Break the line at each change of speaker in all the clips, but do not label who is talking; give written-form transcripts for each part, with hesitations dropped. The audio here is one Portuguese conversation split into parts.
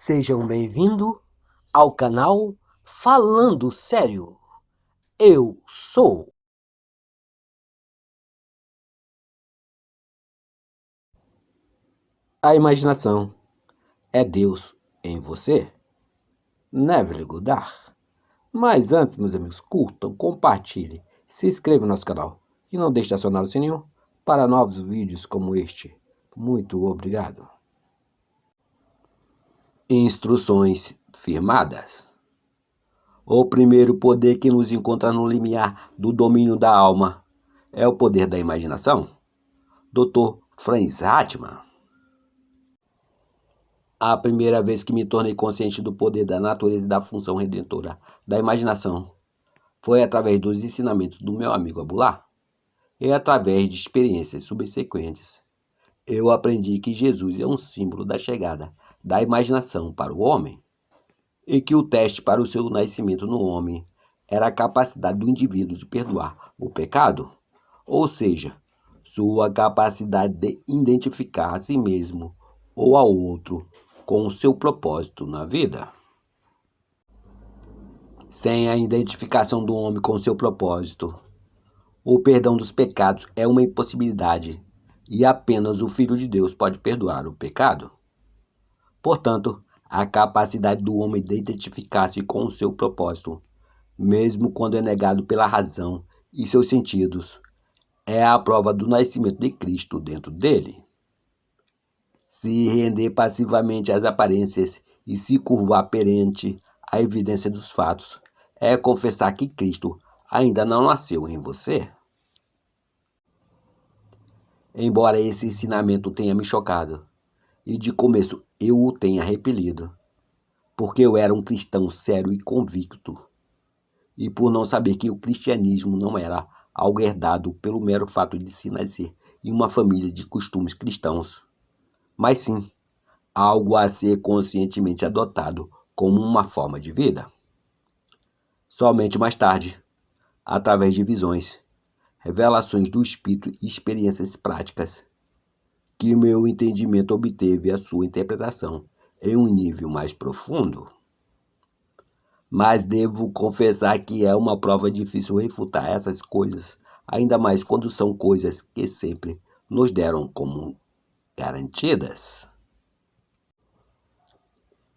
Sejam bem-vindos ao canal Falando Sério. Eu sou. A imaginação é Deus em você? Never Godard. Mas antes, meus amigos, curtam, compartilhem, se inscrevam no nosso canal e não deixe de acionar o sininho para novos vídeos como este. Muito obrigado. Instruções firmadas. O primeiro poder que nos encontra no limiar do domínio da alma é o poder da imaginação. Dr. Franz Hartmann. A primeira vez que me tornei consciente do poder da natureza e da função redentora da imaginação foi através dos ensinamentos do meu amigo Abulá e através de experiências subsequentes. Eu aprendi que Jesus é um símbolo da chegada da imaginação para o homem e que o teste para o seu nascimento no homem era a capacidade do indivíduo de perdoar o pecado, ou seja, sua capacidade de identificar a si mesmo ou ao outro com o seu propósito na vida. Sem a identificação do homem com o seu propósito, o perdão dos pecados é uma impossibilidade e apenas o Filho de Deus pode perdoar o pecado. Portanto, a capacidade do homem de identificar-se com o seu propósito, mesmo quando é negado pela razão e seus sentidos, é a prova do nascimento de Cristo dentro dele. Se render passivamente às aparências e se curvar perante a evidência dos fatos é confessar que Cristo ainda não nasceu em você. Embora esse ensinamento tenha me chocado, e de começo eu o tenha repelido, porque eu era um cristão sério e convicto, e por não saber que o cristianismo não era algo herdado pelo mero fato de se nascer em uma família de costumes cristãos, mas sim algo a ser conscientemente adotado como uma forma de vida. Somente mais tarde, através de visões, revelações do Espírito e experiências práticas, que meu entendimento obteve a sua interpretação em um nível mais profundo. Mas devo confessar que é uma prova difícil refutar essas coisas, ainda mais quando são coisas que sempre nos deram como garantidas.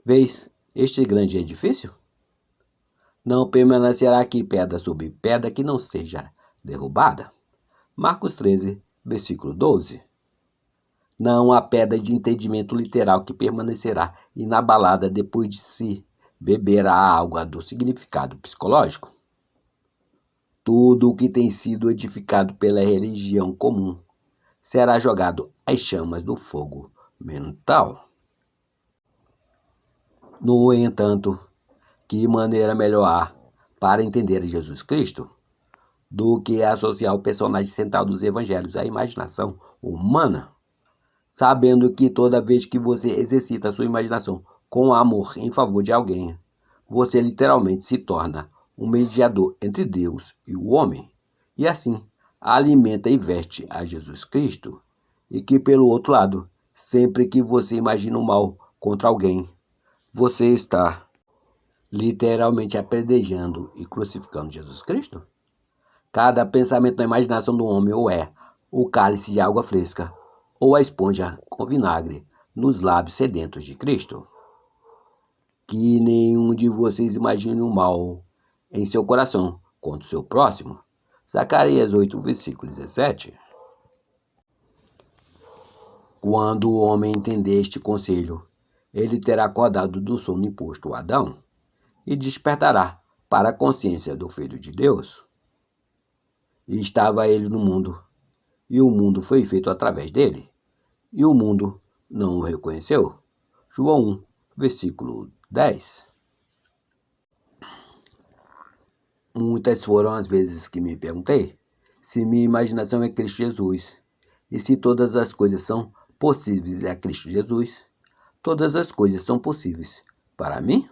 Vês este grande edifício? Não permanecerá aqui pedra sobre pedra que não seja derrubada. Marcos 13, versículo 12. Não há pedra de entendimento literal que permanecerá inabalada depois de se beber a água do significado psicológico. Tudo o que tem sido edificado pela religião comum será jogado às chamas do fogo mental. No entanto, que maneira melhor há para entender Jesus Cristo do que associar o personagem central dos evangelhos à imaginação humana, sabendo que toda vez que você exercita a sua imaginação com amor em favor de alguém, você literalmente se torna um mediador entre Deus e o homem, e assim alimenta e veste a Jesus Cristo, e que, pelo outro lado, sempre que você imagina o mal contra alguém, você está literalmente apedrejando e crucificando Jesus Cristo? Cada pensamento na imaginação do homem ou é o cálice de água fresca, ou a esponja com vinagre nos lábios sedentos de Cristo. Que nenhum de vocês imagine o mal em seu coração contra o seu próximo. Zacarias 8, versículo 17. Quando o homem entender este conselho, ele terá acordado do sono imposto a Adão e despertará para a consciência do Filho de Deus. E estava ele no mundo, e o mundo foi feito através dele, e o mundo não o reconheceu. João 1, versículo 10. Muitas foram as vezes que me perguntei se minha imaginação é Cristo Jesus, e se todas as coisas são possíveis a Cristo Jesus, todas as coisas são possíveis para mim?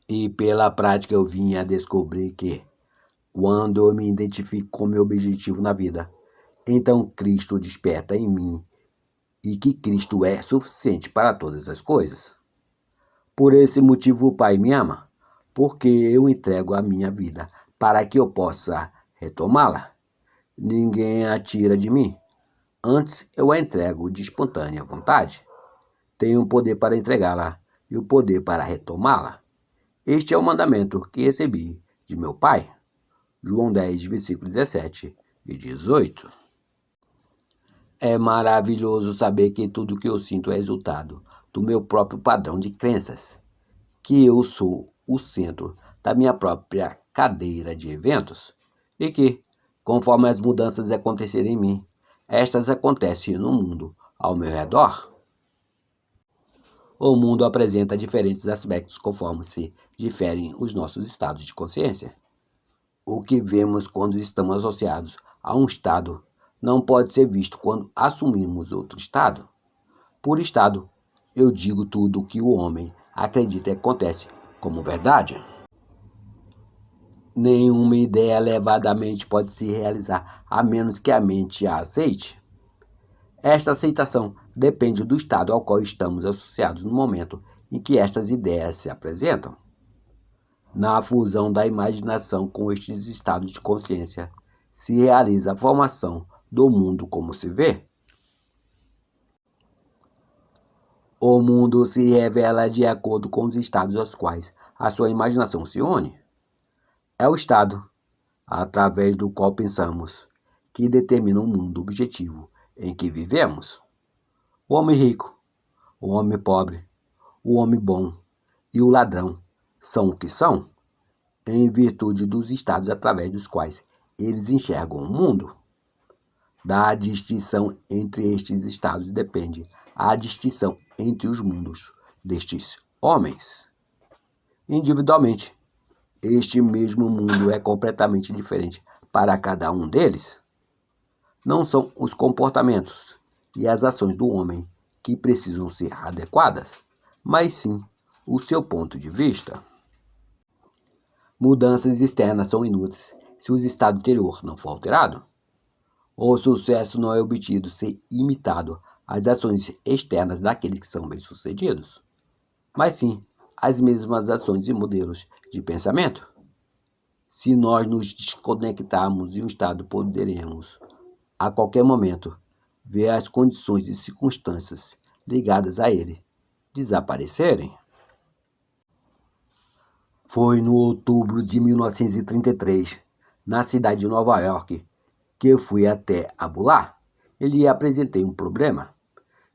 E pela prática eu vim a descobrir que, quando eu me identifico com meu objetivo na vida, então Cristo desperta em mim e que Cristo é suficiente para todas as coisas. Por esse motivo o Pai me ama, porque eu entrego a minha vida para que eu possa retomá-la. Ninguém a tira de mim, antes eu a entrego de espontânea vontade. Tenho o poder para entregá-la e o poder para retomá-la. Este é o mandamento que recebi de meu Pai. João 10, versículos 17 e 18. É maravilhoso saber que tudo que eu sinto é resultado do meu próprio padrão de crenças, que eu sou o centro da minha própria cadeira de eventos e que, conforme as mudanças acontecerem em mim, estas acontecem no mundo ao meu redor. O mundo apresenta diferentes aspectos conforme se diferem os nossos estados de consciência. O que vemos quando estamos associados a um estado não pode ser visto quando assumimos outro estado. Por estado, eu digo tudo o que o homem acredita que acontece como verdade. Nenhuma ideia elevadamente pode se realizar a menos que a mente a aceite. Esta aceitação depende do estado ao qual estamos associados no momento em que estas ideias se apresentam. Na fusão da imaginação com estes estados de consciência, se realiza a formação do mundo como se vê. O mundo se revela de acordo com os estados aos quais a sua imaginação se une. É o estado, através do qual pensamos, que determina o mundo objetivo em que vivemos. O homem rico, o homem pobre, o homem bom e o ladrão são o que são, em virtude dos estados através dos quais eles enxergam o mundo. Da distinção entre estes estados depende a distinção entre os mundos destes homens. Individualmente, este mesmo mundo é completamente diferente para cada um deles. Não são os comportamentos e as ações do homem que precisam ser adequadas, mas sim o seu ponto de vista. Mudanças externas são inúteis se o estado interior não for alterado. O sucesso não é obtido sem imitado as ações externas daqueles que são bem-sucedidos, mas sim as mesmas ações e modelos de pensamento. Se nós nos desconectarmos de um estado, poderemos, a qualquer momento, ver as condições e circunstâncias ligadas a ele desaparecerem. Foi no outubro de 1933, na cidade de Nova York, que eu fui até Abulá e lhe apresentei um problema.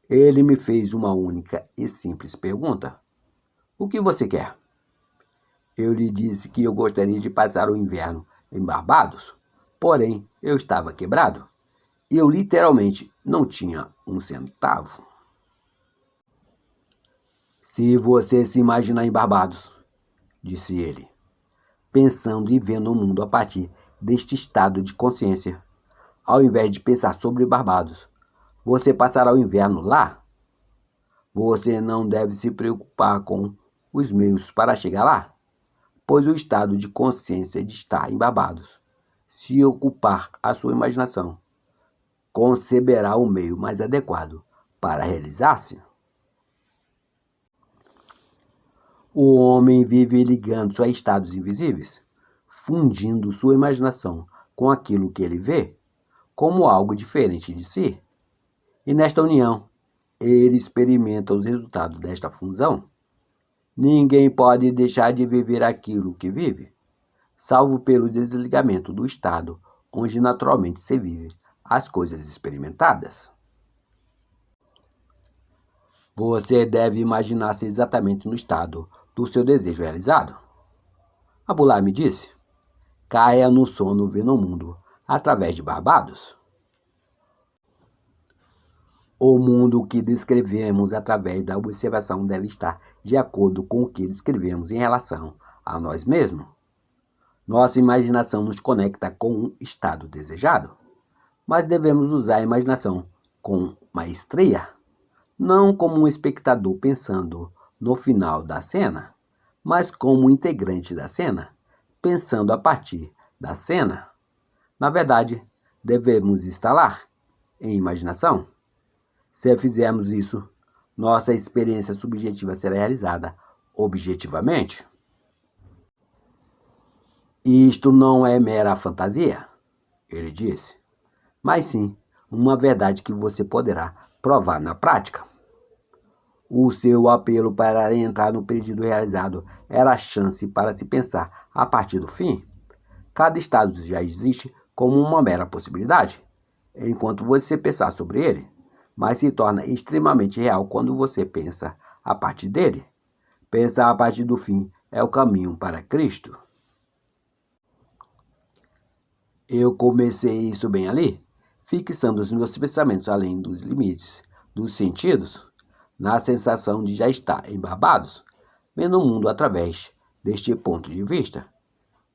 Ele me fez uma única e simples pergunta: o que você quer? Eu lhe disse que eu gostaria de passar o inverno em Barbados, porém eu estava quebrado e eu literalmente não tinha um centavo. Se você se imaginar em Barbados, disse ele, pensando e vendo o mundo a partir deste estado de consciência, ao invés de pensar sobre Barbados, você passará o inverno lá? Você não deve se preocupar com os meios para chegar lá, pois o estado de consciência de estar em Barbados, se ocupar a sua imaginação, conceberá o meio mais adequado para realizar-se. O homem vive ligando-se a estados invisíveis, fundindo sua imaginação com aquilo que ele vê como algo diferente de si. E nesta união, ele experimenta os resultados desta fusão. Ninguém pode deixar de viver aquilo que vive, salvo pelo desligamento do estado onde naturalmente se vive as coisas experimentadas. Você deve imaginar-se exatamente no estado do seu desejo realizado. Abulá me disse: caia no sono vendo o mundo através de Barbados. O mundo que descrevemos através da observação deve estar de acordo com o que descrevemos em relação a nós mesmos. Nossa imaginação nos conecta com um estado desejado, mas devemos usar a imaginação com maestria, não como um espectador pensando no final da cena, mas como um integrante da cena, pensando a partir da cena. Na verdade, devemos instalar, em imaginação, Se fizermos isso, nossa experiência subjetiva será realizada objetivamente. Isto não é mera fantasia, ele disse, mas sim uma verdade que você poderá provar na prática. O seu apelo para entrar no pedido realizado era a chance para se pensar a partir do fim. Cada estado já existe como uma mera possibilidade, enquanto você pensar sobre ele, mas se torna extremamente real quando você pensa a partir dele. Pensar a partir do fim é o caminho para Cristo. Eu comecei isso bem ali, fixando os meus pensamentos além dos limites dos sentidos, na sensação de já estar em Barbados, vendo o mundo através deste ponto de vista,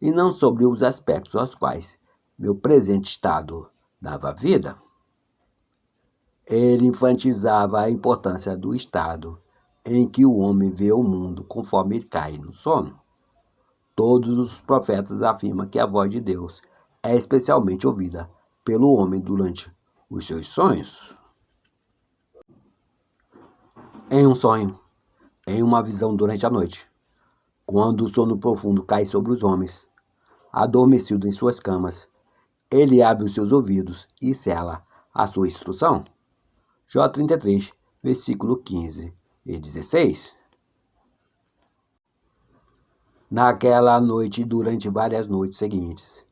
e não sobre os aspectos aos quais meu presente estado dava vida. Ele enfatizava a importância do estado em que o homem vê o mundo conforme ele cai no sono. Todos os profetas afirmam que a voz de Deus é especialmente ouvida pelo homem durante os seus sonhos. Em um sonho, em uma visão durante a noite, quando o sono profundo cai sobre os homens, adormecido em suas camas, ele abre os seus ouvidos e sela a sua instrução. Jó 33, versículo 15 e 16. Naquela noite e durante várias noites seguintes,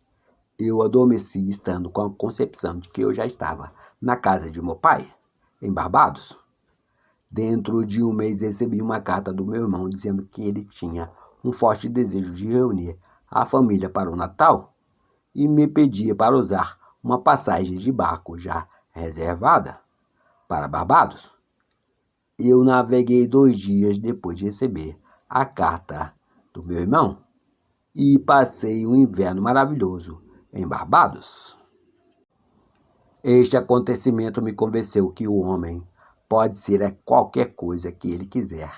eu adormeci estando com a concepção de que eu já estava na casa de meu pai, em Barbados. Dentro de um mês recebi uma carta do meu irmão dizendo que ele tinha um forte desejo de reunir a família para o Natal e me pedia para usar uma passagem de barco já reservada para Barbados. Eu naveguei 2 dias depois de receber a carta do meu irmão e passei um inverno maravilhoso em Barbados. Este acontecimento me convenceu que o homem pode ser qualquer coisa que ele quiser,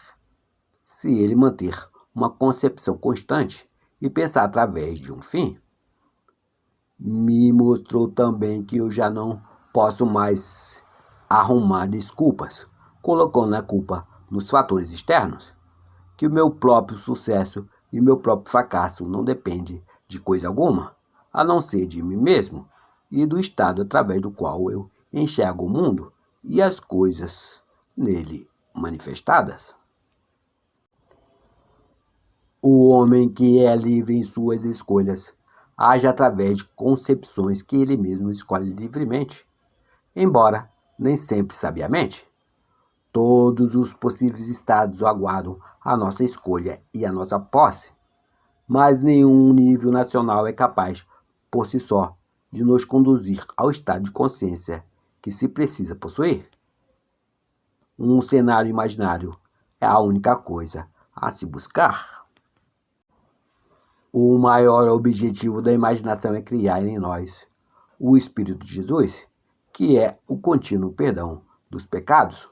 se ele manter uma concepção constante e pensar através de um fim. Me mostrou também que eu já não posso mais arrumar desculpas, colocando a culpa nos fatores externos, que o meu próprio sucesso e meu próprio fracasso não dependem de coisa alguma, a não ser de mim mesmo e do estado através do qual eu enxergo o mundo e as coisas nele manifestadas. O homem que é livre em suas escolhas age através de concepções que ele mesmo escolhe livremente, embora nem sempre sabiamente. Todos os possíveis estados aguardam a nossa escolha e a nossa posse, mas nenhum nível nacional é capaz, por si só, de nos conduzir ao estado de consciência que se precisa possuir. Um cenário imaginário é a única coisa a se buscar. O maior objetivo da imaginação é criar em nós o Espírito de Jesus, que é o contínuo perdão dos pecados,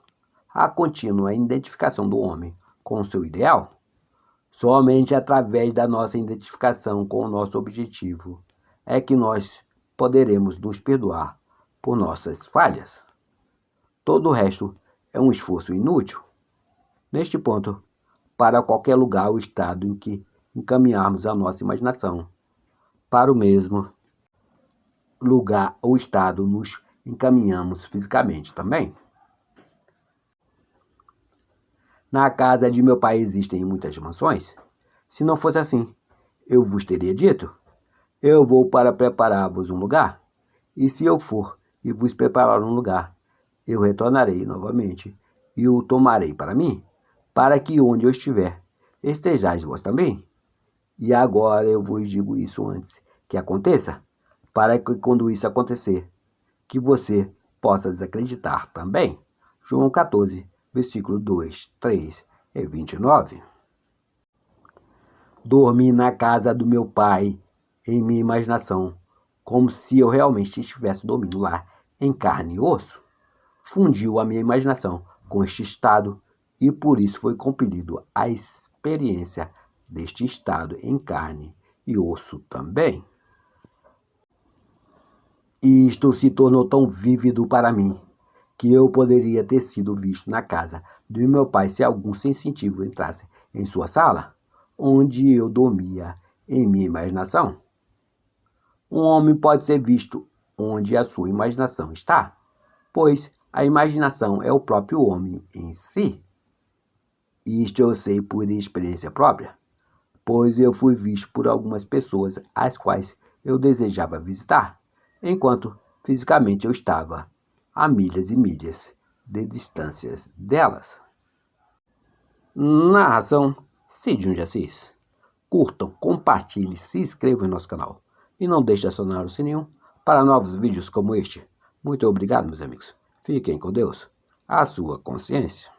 a contínua identificação do homem com o seu ideal. Somente através da nossa identificação com o nosso objetivo é que nós poderemos nos perdoar por nossas falhas. Todo o resto é um esforço inútil. Neste ponto, para qualquer lugar ou estado em que encaminharmos a nossa imaginação, para o mesmo lugar ou estado nos encaminhamos fisicamente também. Na casa de meu pai existem muitas mansões. Se não fosse assim, eu vos teria dito: eu vou para preparar-vos um lugar, e se eu for e vos preparar um lugar, eu retornarei novamente e o tomarei para mim, para que onde eu estiver, estejais vós também. E agora eu vos digo isso antes que aconteça, para que quando isso acontecer, que você possa desacreditar também. João 14, versículo 2, 3 e 29. Dormi na casa do meu pai, em minha imaginação, como se eu realmente estivesse dormindo lá, em carne e osso. Fundiu a minha imaginação com este estado e por isso foi compelido à experiência deste estado em carne e osso também. E isto se tornou tão vívido para mim que eu poderia ter sido visto na casa do meu pai se algum sensitivo entrasse em sua sala, onde eu dormia em minha imaginação. Um homem pode ser visto onde a sua imaginação está, pois a imaginação é o próprio homem em si. Isto eu sei por experiência própria, pois eu fui visto por algumas pessoas as quais eu desejava visitar, enquanto fisicamente eu estava a milhas e milhas de distâncias delas. Narração Cid de Assis. Curtam, compartilhem, se inscrevam em nosso canal e não deixem de acionar o sininho para novos vídeos como este. Muito obrigado, meus amigos. Fiquem com Deus. A sua consciência.